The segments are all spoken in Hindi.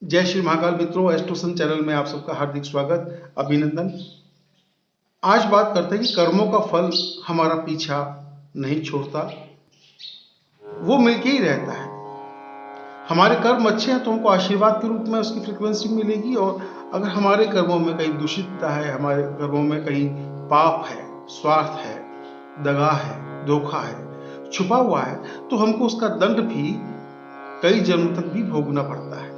जय श्री महाकाल मित्रों, एस्ट्रोसन चैनल में आप सबका हार्दिक स्वागत, अभिनंदन। आज बात करते हैं कि कर्मों का फल हमारा पीछा नहीं छोड़ता, वो मिलके ही रहता है। हमारे कर्म अच्छे हैं तो हमको आशीर्वाद के रूप में उसकी फ्रीक्वेंसी मिलेगी, और अगर हमारे कर्मों में कहीं दूषितता है, हमारे कर्मों में कहीं पाप है, स्वार्थ है, दगा है, धोखा है, छुपा हुआ है, तो हमको उसका दंड भी कई जन्म तक भी भोगना पड़ता है।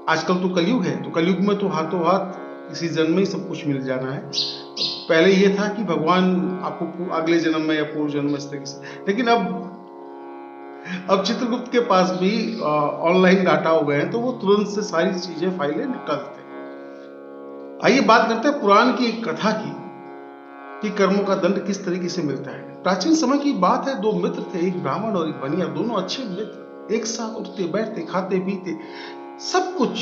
आजकल तो कलयुग है, तो कलयुग में तो हाथों हाथ इसी जन्म में ही सब कुछ मिल जाना है। पहले ये था कि भगवान आपको अगले जन्म में या पूर्व जन्म में इस तरीके से, लेकिन अब चित्रगुप्त के पास भी ऑनलाइन डाटा हो गए हैं, तो वो तुरंत से सारी चीजें फाइलें निपटा देते हैं। आइए बात करते हैं पुराण की एक कथा की कि कर्मों का दंड किस तरीके से मिलता है। प्राचीन समय की बात है, दो मित्र थे, एक ब्राह्मण और एक बनिया, दोनों अच्छे मित्र, एक साथ उठते बैठते, खाते पीते, सब कुछ,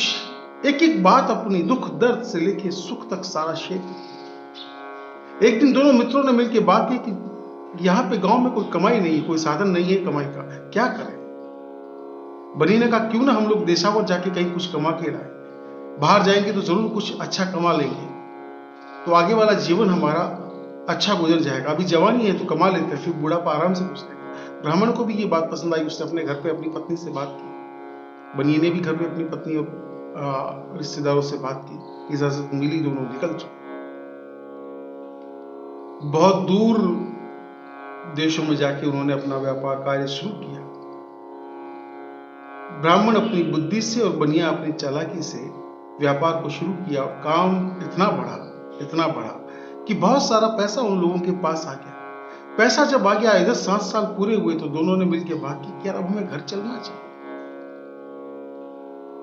एक एक बात अपनी, दुख दर्द से लेके सुख तक सारा शेयर। एक दिन दोनों मित्रों ने मिलकर बात की कि यहाँ पे गांव में कोई कमाई नहीं है, कोई साधन नहीं है कमाई का, क्या करें। बनी ने कहा क्यों ना हम लोग देशावर जाके कहीं कुछ कमा के लाए, बाहर जाएंगे तो जरूर कुछ अच्छा कमा लेंगे, तो आगे वाला जीवन हमारा अच्छा गुजर जाएगा। अभी जवानी है तो कमा लेते हैं, फिर बुढ़ापा आराम से गुजरेगा। ब्राह्मण को भी ये बात पसंद आई, उसने अपने घर पे अपनी पत्नी से बात की, बनिए ने भी घर पे अपनी पत्नी और रिश्तेदारों से बात की, इजाजत मिली, दोनों निकल चुके। बहुत दूर देशों में जाके उन्होंने अपना व्यापार कार्य शुरू किया। ब्राह्मण अपनी बुद्धि से और बनिया अपनी चालाकी से व्यापार को शुरू किया, और काम इतना बढ़ा कि बहुत सारा पैसा उन लोगों के पास आ गया। पैसा जब आ गया, इधर 7 साल पूरे हुए, तो दोनों ने मिलकर बात की कि यार अब हमें घर चलना चाहिए।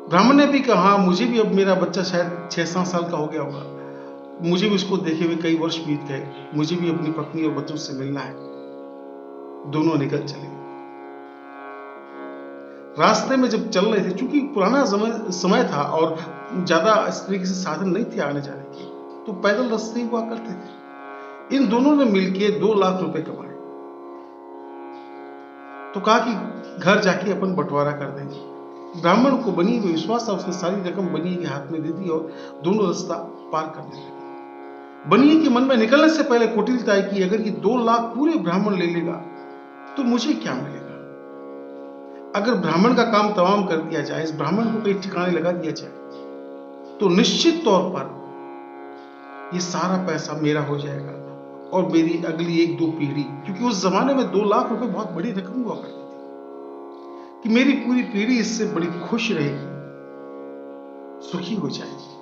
ब्राह्मण ने भी कहा मुझे भी, अब मेरा बच्चा शायद 6-7 साल का हो गया होगा, मुझे भी उसको देखे हुए कई वर्ष बीत गए, मुझे भी अपनी पत्नी और बच्चों से मिलना है। दोनों निकल चले। रास्ते में जब चल रहे थे, चूंकि पुराना समय था और ज्यादा इस तरीके से साधन नहीं थे आने जाने के, तो पैदल रास्ते हुआ करते थे। इन दोनों ने मिलकर 2 लाख रुपए कमाए, तो कहा कि घर जाके अपन बंटवारा कर देंगे। ब्राह्मण को बनिए में विश्वास था, उसने सारी रकम बनिए के हाथ में दे दी और दोनों रास्ता पार करने लगे। बनिए के मन में निकलने से पहले कुटिलता है कि अगर ये 2 लाख पूरे ब्राह्मण ले लेगा तो मुझे क्या मिलेगा। अगर ब्राह्मण का काम तमाम कर दिया जाए, इस ब्राह्मण को कहीं ठिकाने लगा दिया जाए, तो निश्चित तौर पर ये सारा पैसा मेरा हो जाएगा और मेरी अगली 1-2 पीढ़ी, क्योंकि उस जमाने में 2 लाख रुपए बहुत बड़ी रकम हुआ करती थी, कि मेरी पूरी पीढ़ी इससे बड़ी खुश रहेगी, सुखी हो जाएगी।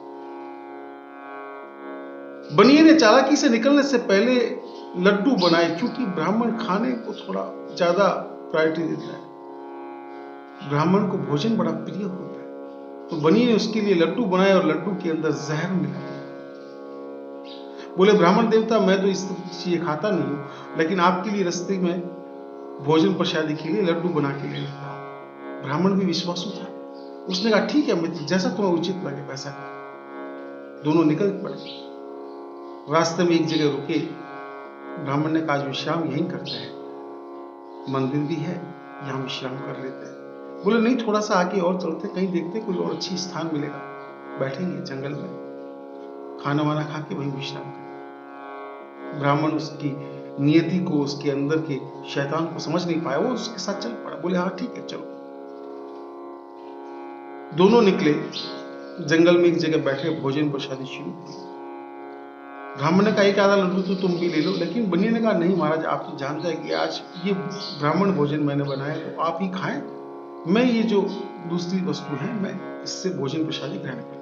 बनिए ने चालाकी से निकलने से पहले लड्डू बनाए, क्योंकि ब्राह्मण खाने को थोड़ा ज्यादा प्रायोरिटी देता है, ब्राह्मण को भोजन बड़ा प्रिय होता है। तो बनिए ने उसके लिए लड्डू बनाए और लड्डू के अंदर जहर मिला दिया। बोले ब्राह्मण देवता, मैं तो इस चीजें खाता नहीं हूं, लेकिन आपके लिए रास्ते में भोजन प्रसादी के लिए लड्डू बना के ले लेता हूं। ब्राह्मण भी विश्वासु था, उसने कहा ठीक है मित्र, जैसा तुम्हें उचित लगे वैसा कर। दोनों निकल पड़े। रास्ते में एक जगह रुके। ब्राह्मण ने कहा विश्राम यहीं करते हैं, मंदिर भी है, यहां विश्राम कर लेते हैं। बोले नहीं, थोड़ा सा आगे और चलते, कहीं देखते कोई और अच्छी स्थान मिलेगा, बैठेंगे जंगल में, खाना वाना खा के वहीं विश्राम करेंगे। ब्राह्मण उसकी नियति को, उसके अंदर के शैतान को समझ नहीं पाया, वो उसके साथ चल पड़ा। बोले हाँ ठीक है चलो। दोनों निकले, जंगल में एक जगह बैठे, भोजन प्रसादी शुरू की। ब्राह्मण ने कहा एक आधा लड्डू तो तुम भी ले लो, लेकिन बनिए ने कहा नहीं महाराज, आप तो जानते हैं कि आज ये ब्राह्मण भोजन मैंने बनाया, तो आप ही खाएं, मैं ये जो दूसरी वस्तु है मैं इससे भोजन प्रसादी ग्रहण करूं।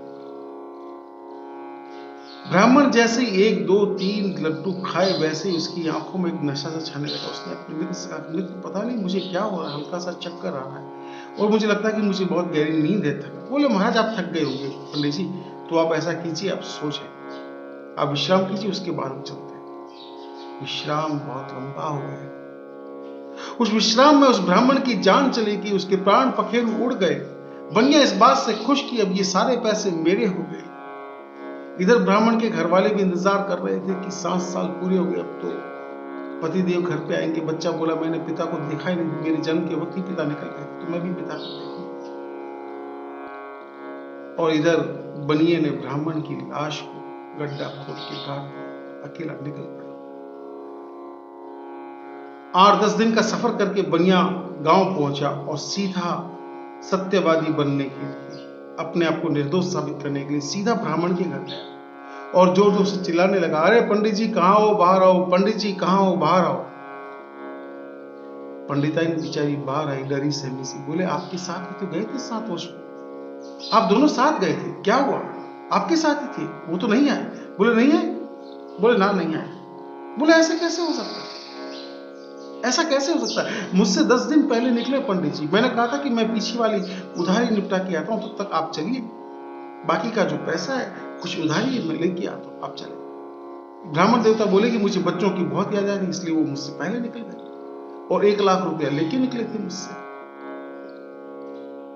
ब्राह्मण जैसे ही 1, 2, 3 लड्डू खाए, वैसे ही उसकी आंखों में एक नशा सा छाने लगा। उसने अपने मित्र से कहा मित्र, पता नहीं मुझे क्या हो रहा है, हल्का सा चक्कर आ रहा है और मुझे लगता है कि मुझे बहुत गहरी नींद है, थका। बोले महाराज आप थक गए होंगे पंडित जी, तो आप ऐसा कीजिए, आप सोचें, आप विश्राम कीजिए, उसके बाद हम चलते हैं। विश्राम बहुत लंबा हो गया। उस विश्राम में उस ब्राह्मण की जान चली गई, उसके प्राण पखेरु उड़ गए। बनिया इस बात से खुश कि अब ये सारे पैसे मेरे हो गए। इधर ब्राह्मण के घर वाले भी इंतजार कर रहे थे कि 7 साल पूरे हो गए, अब तो पतिदेव घर पे आएंगे। बच्चा बोला मैंने पिता को देखा ही नहीं, मेरे जन्म के वक्त ही पिता निकल गए, तो मैं भी पिता को देखूं। और इधर बनिए ने ब्राह्मण की लाश को गड्ढा खोद के गाड़ अकेला निकल पड़ा। 8-10 दिन का सफर करके बनिया गांव पहुंचा और सीधा सत्यवादी बनने के लिए, अपने आप को निर्दोष साबित करने के लिए सीधा ब्राह्मण के घर गया और जोर जोर से चिल्लाने लगा, अरे पंडित जी कहां हो, बाहर आओ, पंडित जी कहां हो, बाहर आओ। पंडिताई बेचारी बाहर आई, डरी सहमी सी, बोले आपके साथ ही तो गए थे 7 वर्ष में, आप दोनों साथ गए थे, क्या हुआ, आपके साथ ही थे, वो तो नहीं आए। बोले नहीं आए, बोले ना नहीं आए। बोले ऐसे कैसे हो सकता है, ऐसा कैसे हो सकता है, मुझसे 10 दिन पहले निकले पंडित जी, मैंने कहा था कि मैं पीछे वाली उधारी निपटा के आता हूं, तब तक आप चलिए, बाकी का जो पैसा है कुछ उधारी मैं लेके आता हूं, आप चले। ब्राह्मण देवता बोले कि मुझे बच्चों की बहुत याद आ रही, इसलिए वो मुझसे पहले निकल गए और 1 लाख रुपया लेके निकले थे मुझसे।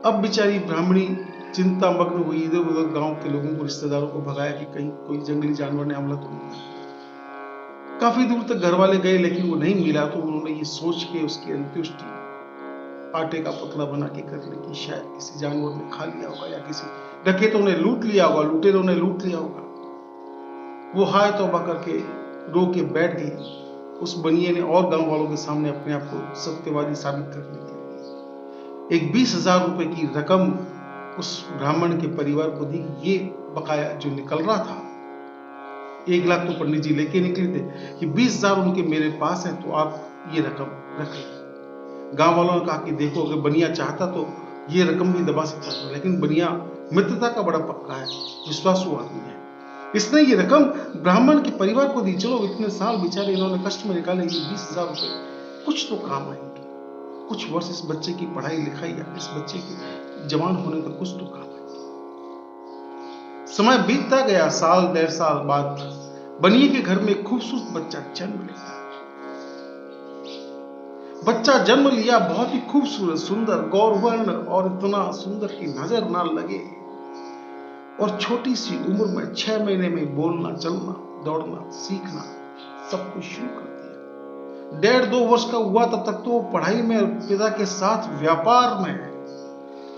अब बेचारी ब्राह्मणी चिंता मग्न हुई, इधर उधर गांव के लोगों को, रिश्तेदारों को भगाया कि कहीं कोई जंगली जानवर ने हमला तो नहीं किया। काफी दूर तक घर वाले गए लेकिन वो नहीं मिला, तो उन्होंने ये सोच के उसकी अंत्येष्टि आटे का पुतला बना के कर ली कि शायद किसी जानवर ने खा लिया होगा या किसी डकैतों ने लूट लिया होगा, लुटेरों ने लूट लिया होगा। वो हाय तौबा करके रो के बैठ गई। उस बनिए ने और गांव वालों के सामने अपने आप को सत्यवादी साबित करने के लिए एक 20,000 रुपए की रकम उस ब्राह्मण के परिवार को दी। ये बकाया जो निकल रहा था, 1 लाख तो पंडित जी लेके निकले थे, कि 20,000 उनके मेरे पास है, तो आप ये रकम रख लें। गांव वालों ने कहा कि देखो, अगर बनिया चाहता तो ये रकम भी दबा सकता था, लेकिन बनिया मित्रता का बड़ा पक्का है, विश्वासु आदमी है, इसने ये रकम ब्राह्मण के परिवार को दी। चलो, इतने साल बेचारे इन्होंने कष्ट में निकाले, ये 20,000 रुपए कुछ तो काम आएंगे, कुछ वर्ष इस बच्चे की पढ़ाई लिखाई या इस बच्चे के जवान होने का कुछ तो काम आएंगे। समय बीतता गया, साल 1.5 साल बाद बनिए के घर में एक खूबसूरत बच्चा जन्म लेता। बच्चा जन्म लिया बहुत ही खूबसूरत, सुंदर, गौरवर्ण और इतना सुंदर कि नजर ना लगे, और छोटी सी उम्र में 6 महीने में बोलना, चलना, दौड़ना, सीखना सब कुछ शुरू कर दिया। 1.5-2 वर्ष का हुआ तब तक तो वो पढ़ाई में, पिता के साथ व्यापार में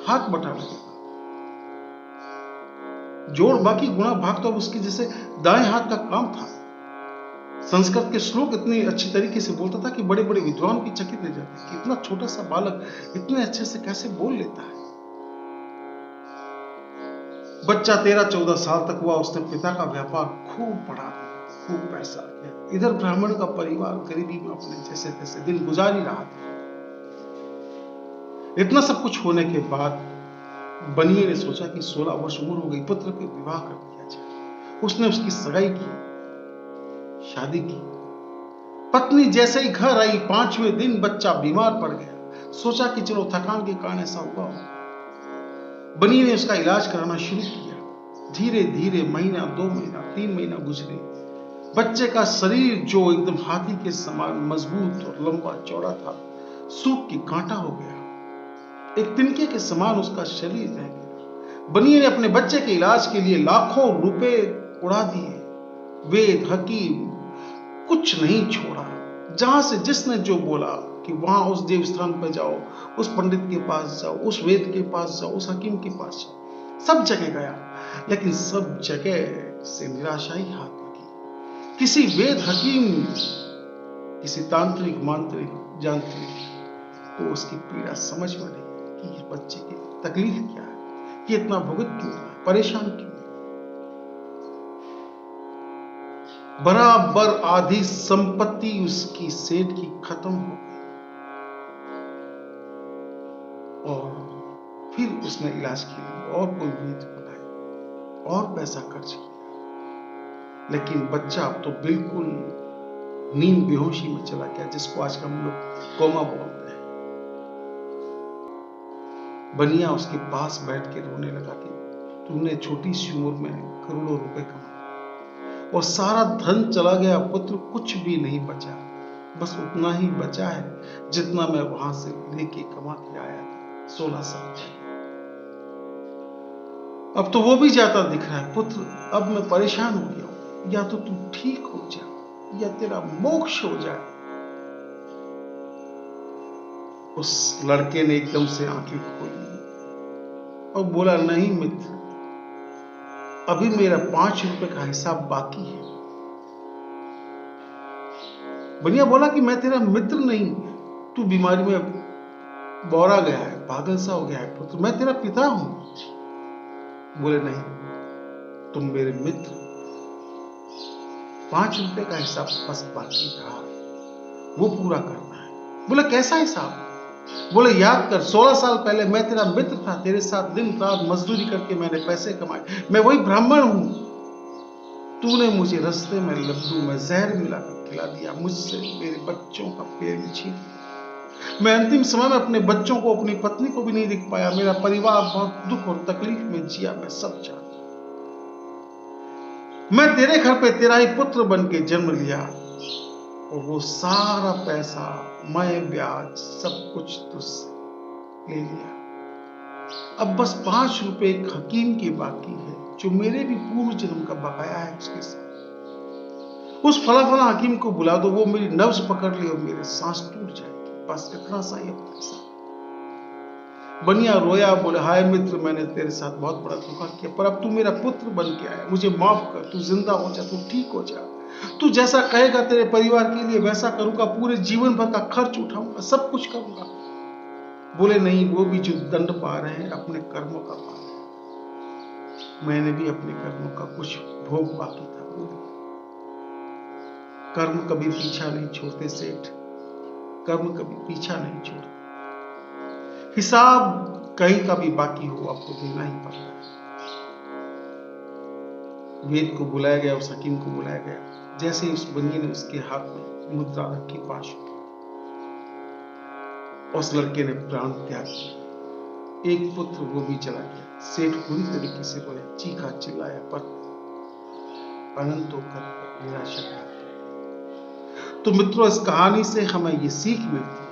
हाथ बटा लगा। जोड़ बाकी गुणा भाग तो अब उसके जैसे दाएं हाथ का काम था। संस्कृत के श्लोक इतनी अच्छी तरीके से बोलता था कि बड़े बड़े विद्वान भी चकित रह जाते कि इतना छोटा सा बालक इतने अच्छे से कैसे बोल लेता है। बच्चा 13-14 साल तक हुआ, उसने पिता का व्यापार खूब बढ़ा दिया, खूब पैसा आ गया। इधर ब्राह्मण का परिवार गरीबी में अपने जैसे तैसे दिन गुजार ही रहा था। इतना सब कुछ होने के बाद बनिए ने सोचा कि 16 वर्ष उम्र हो गई, पुत्र के विवाह कर दिया जाए। उसने उसकी सगाई की, शादी की। पत्नी जैसे ही घर आई, 5वें दिन बच्चा बीमार पड़ गया। सोचा कि चलो थकान के कारण ऐसा हुआ हो। बनिए ने उसका इलाज कराना शुरू किया। धीरे धीरे महीना, 2 महीना, 3 महीना गुजरे। बच्चे का शरीर जो एकदम हाथी के समान मजबूत और लंबा चौड़ा था, सूख के कांटा हो गया। एक तिनके के समान उसका शरीर रह गया। बनिए ने अपने बच्चे के इलाज के लिए लाखों रुपए उड़ा दिए। वेद, हकीम, कुछ नहीं छोड़ा। जहां से जिसने जो बोला कि वहां उस देव स्थान पर जाओ, उस पंडित के पास जाओ, उस वेद के पास जाओ, उस हकीम के पास जाओ, सब जगह गया, लेकिन सब जगह से निराशा ही हाथ लगी। किसी वेद, हकीम, किसी तांत्रिक, मांत्रिक, जानत्रिक को उसकी पीड़ा समझ में नहीं कि इस बच्चे की तकलीफ क्या है, कि इतना भुगत क्यों रहा है, परेशान क्यों है। बराबर आधी संपत्ति उसकी सेठ की खत्म हो गई और फिर उसने इलाज के लिए और कोई नीति बनाई और पैसा खर्च किया, लेकिन बच्चा अब तो बिल्कुल नींद बेहोशी में चला गया, जिसको आज हम लोग कोमा बोलते हैं। बनिया उसके पास बैठ के रोने लगा कि तूने छोटी सी उम्र में करोड़ों रुपए कमाए और सारा धन चला गया, पुत्र कुछ भी नहीं बचा, बस उतना ही बचा है जितना मैं वहां से लेके कमा के आया था 16 साल पहले। अब तो वो भी जाता दिख रहा है। पुत्र, अब मैं परेशान हो गया हूं, या तो तू ठीक हो जा या तेरा मोक्ष हो जाए। उस लड़के ने एकदम से आंखें खोली और बोला, नहीं मित्र, अभी मेरा 5 रुपए का हिसाब बाकी है। बनिया बोला कि मैं तेरा मित्र नहीं, तू बीमारी में बौरा गया है, पागल सा हो गया है पुत्र, मैं तेरा पिता हूं। बोले नहीं, तुम मेरे मित्र, 5 रुपए का हिसाब बस बाकी रहा, वो पूरा करना है। बोले कैसा हिसाब? बोले याद कर, 16 साल पहले मैं तेरा मित्र था, तेरे साथ दिन रात मजदूरी करके मैंने पैसे कमाए, मैं वही ब्राह्मण हूं। तूने मुझे रास्ते में लड्डू में जहर मिलाकर खिला दिया, मुझसे मेरे बच्चों का पेट छीन लिया। मैं अंतिम समय में अपने बच्चों को, अपनी पत्नी को भी नहीं देख पाया। मेरा परिवार बहुत दुख और तकलीफ में जिया, मैं सब जानता। मैं तेरे घर पे तेरा ही पुत्र बन के जन्म लिया, और वो सारा पैसा, मैं ब्याज, सब कुछ तुझसे ले लिया। अब बस 5 रुपए एक हकीम की बाकी है, जो मेरे भी पूर्व जन्म का बकाया है उसके साथ। उस फला फला हकीम को बुला दो, वो मेरी नब्ज पकड़ ले और मेरे सांस टूट जाएगी, बस इतना सा ही अपने साथ। बनिया रोया, बोले हाय मित्र, मैंने तेरे साथ बहुत बड़ा धोखा किया, पर अब तू मेरा पुत्र बन के आया, मुझे माफ कर, तू जिंदा हो जा, तू ठीक हो जा, तू जैसा कहेगा तेरे परिवार के लिए वैसा करूंगा, पूरे जीवन भर का खर्च उठाऊंगा, सब कुछ करूंगा। बोले नहीं, वो भी जो दंड पा रहे हैं अपने कर्मों का पा रहे हैं, मैंने भी अपने कर्मों का कुछ भोग बाकी था। बोले कर्म कभी पीछा नहीं छोड़ते सेठ, कर्म कभी पीछा नहीं छोड़ते। हिसाब कहीं का भी बाकी हो, आपको देना ही पड़ता है। वेद को बुलाया गया, उस हकीम को बुलाया गया। जैसे ही उस बनिए ने उसके हाथ में मुद्रा रखी 5 रुपए, उस लड़के ने प्राण त्याग किया। एक पुत्र वो भी चला गया। सेठ पूरी तरीके से रोया, चीखा चिल्लाया, पर अनंत होकर निराशा कर। तो मित्रों, इस कहानी से हमें ये सीख मिलती है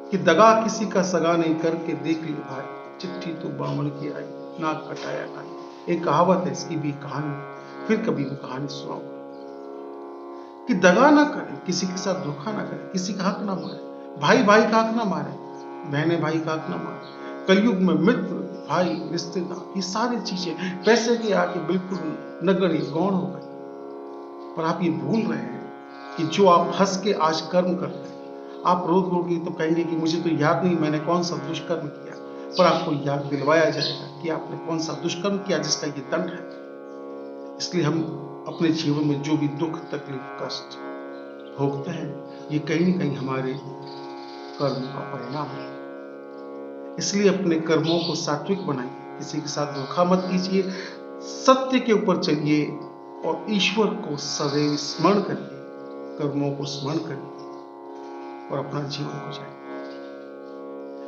कि दगा किसी का सगा नहीं करके देख ली भाई, चिट्ठी तो बामण की आई, नाक कटाया नहीं। एक कहावत है, इसकी भी कहानी फिर कभी वो कहानी सुनाऊंगा कि दगा ना करें, किसी के साथ धोखा ना करें, किसी का हक ना मारे, भाई भाई का हक ना मारे, बहनें भाई का हक ना मारे। कलयुग में मित्र, भाई, रिश्तेदार, ये सारी चीजें पैसे के आगे बिल्कुल नगण्य गौण हो गई। पर आप ये भूल रहे हैं कि जो आप हंस के आज कर्म करते हैं, आप रोज रोगी तो कहेंगे कि मुझे तो याद नहीं मैंने कौन सा दुष्कर्म किया, पर आपको याद दिलवाया जाएगा कि आपने कौन सा दुष्कर्म किया जिसका ये दंड है। इसलिए हम अपने जीवन में जो भी दुख, तकलीफ, कष्ट भोगते हैं, ये कहीं न कहीं हमारे कर्म का परिणाम है। इसलिए अपने कर्मों को सात्विक बनाइए, किसी के साथ धोखा मत कीजिए, सत्य के ऊपर चलिए और ईश्वर को सदैव स्मरण करिए, कर्मों को स्मरण करिए और अपना जीवन को जिए।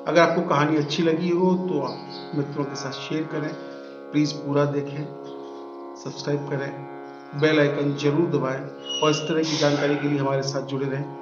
अगर आपको कहानी अच्छी लगी हो तो आप मित्रों के साथ शेयर करें, प्लीज पूरा देखें, सब्सक्राइब करें, बेल आइकन जरूर दबाएं और इस तरह की जानकारी के लिए हमारे साथ जुड़े रहें।